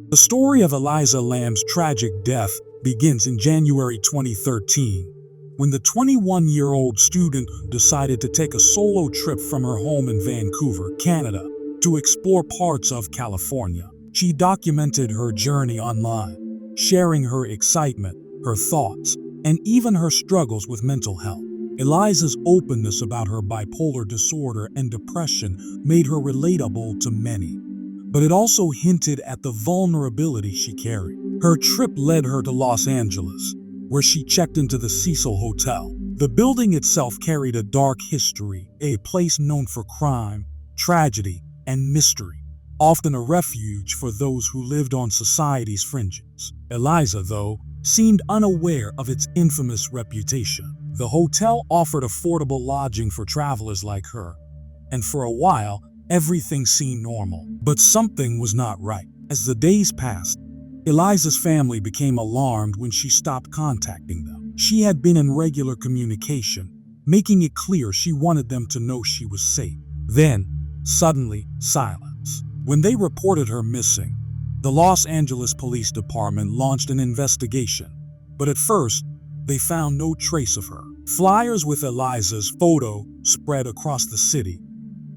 The story of Elisa Lam's tragic death begins in January 2013, when the 21-year-old student decided to take a solo trip from her home in Vancouver, Canada, to explore parts of California. She documented her journey online, sharing her excitement, her thoughts, and even her struggles with mental health. Elisa's openness about her bipolar disorder and depression made her relatable to many, but it also hinted at the vulnerability she carried. Her trip led her to Los Angeles, where she checked into the Cecil Hotel. The building itself carried a dark history, a place known for crime, tragedy, and mystery, often a refuge for those who lived on society's fringes. Elisa, though, seemed unaware of its infamous reputation. The hotel offered affordable lodging for travelers like her, and for a while, everything seemed normal. But something was not right. As the days passed, Elisa's family became alarmed when she stopped contacting them. She had been in regular communication, making it clear she wanted them to know she was safe. Then, suddenly, silence. When they reported her missing, the Los Angeles Police Department launched an investigation, but at first, they found no trace of her. Flyers with Elisa's photo spread across the city,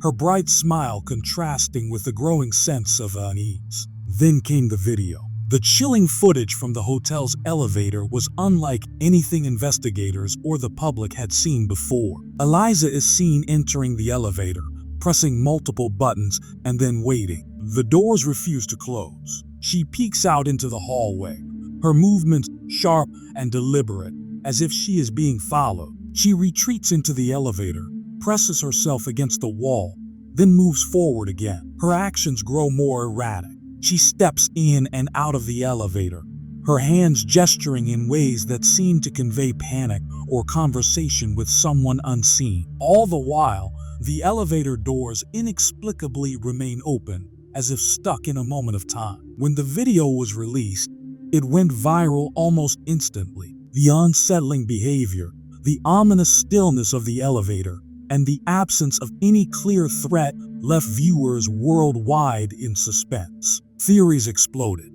her bright smile contrasting with the growing sense of unease. Then came the video. The chilling footage from the hotel's elevator was unlike anything investigators or the public had seen before. Elisa is seen entering the elevator, pressing multiple buttons and then waiting. The doors refuse to close. She peeks out into the hallway, her movements sharp and deliberate, as if she is being followed. She retreats into the elevator, presses herself against the wall, then moves forward again. Her actions grow more erratic. She steps in and out of the elevator, her hands gesturing in ways that seem to convey panic or conversation with someone unseen. All the while, the elevator doors inexplicably remain open, as if stuck in a moment of time. When the video was released, it went viral almost instantly. The unsettling behavior, the ominous stillness of the elevator, and the absence of any clear threat left viewers worldwide in suspense. Theories exploded.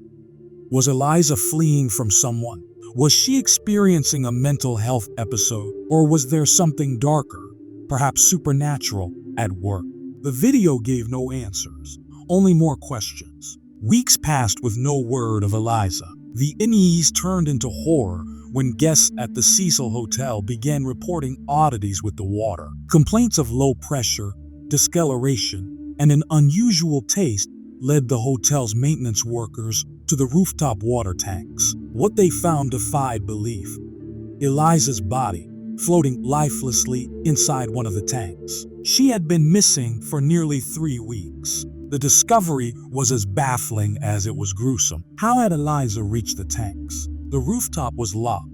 Was Elisa fleeing from someone? Was she experiencing a mental health episode? Or was there something darker, perhaps supernatural, at work? The video gave no answers, only more questions. Weeks passed with no word of Elisa. The unease turned into horror when guests at the Cecil Hotel began reporting oddities with the water. Complaints of low pressure, discoloration, and an unusual taste led the hotel's maintenance workers to the rooftop water tanks. What they found defied belief. Elisa's body, floating lifelessly inside one of the tanks. She had been missing for nearly 3 weeks. The discovery was as baffling as it was gruesome. How had Elisa reached the tanks? The rooftop was locked,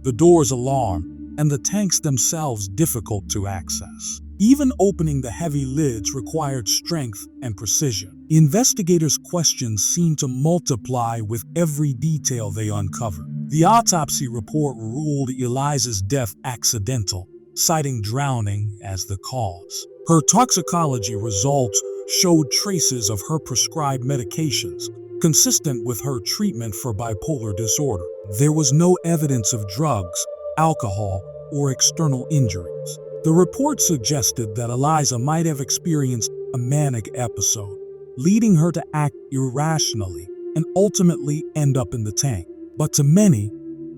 the doors alarmed, and the tanks themselves difficult to access. Even opening the heavy lids required strength and precision. Investigators' questions seemed to multiply with every detail they uncovered. The autopsy report ruled Elisa's death accidental, citing drowning as the cause. Her toxicology results showed traces of her prescribed medications, consistent with her treatment for bipolar disorder. There was no evidence of drugs, alcohol, or external injuries. The report suggested that Elisa might have experienced a manic episode, leading her to act irrationally and ultimately end up in the tank. But to many,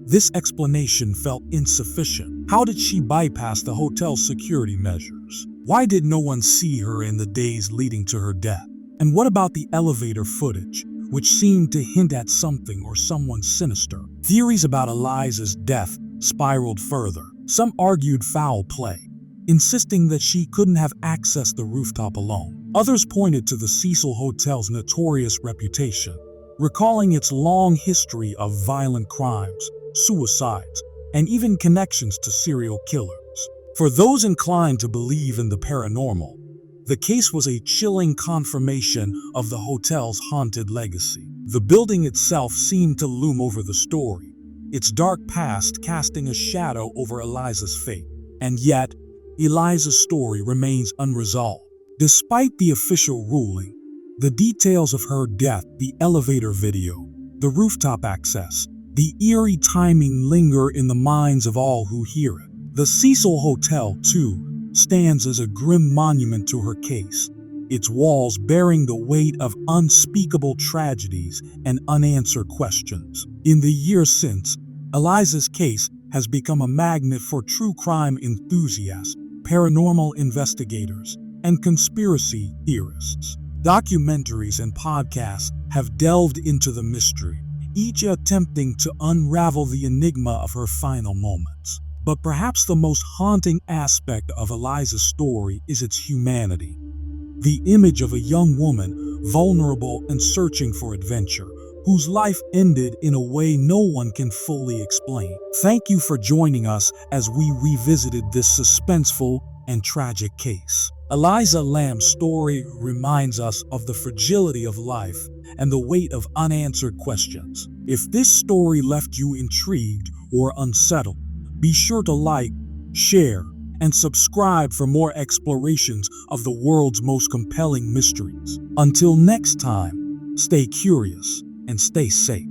this explanation felt insufficient. How did she bypass the hotel's security measures? Why did no one see her in the days leading to her death? And what about the elevator footage, which seemed to hint at something or someone sinister? Theories about Elisa's death spiraled further. Some argued foul play, insisting that she couldn't have accessed the rooftop alone. Others pointed to the Cecil Hotel's notorious reputation, recalling its long history of violent crimes, suicides, and even connections to serial killers. For those inclined to believe in the paranormal, the case was a chilling confirmation of the hotel's haunted legacy. The building itself seemed to loom over the story, its dark past casting a shadow over Elisa's fate. And yet, Elisa's story remains unresolved. Despite the official ruling, The details of her death, the elevator video, the rooftop access, the eerie timing linger in the minds of all who hear it. The Cecil Hotel, too, stands as a grim monument to her case, its walls bearing the weight of unspeakable tragedies and unanswered questions. In the years since, Elisa's case has become a magnet for true crime enthusiasts, paranormal investigators, and conspiracy theorists. Documentaries and podcasts have delved into the mystery, each attempting to unravel the enigma of her final moments. But perhaps the most haunting aspect of Elisa's story is its humanity. The image of a young woman, vulnerable and searching for adventure, whose life ended in a way no one can fully explain. Thank you for joining us as we revisited this suspenseful and tragic case. Elisa Lam's story reminds us of the fragility of life and the weight of unanswered questions. If this story left you intrigued or unsettled, be sure to like, share, and subscribe for more explorations of the world's most compelling mysteries. Until next time, stay curious and stay safe.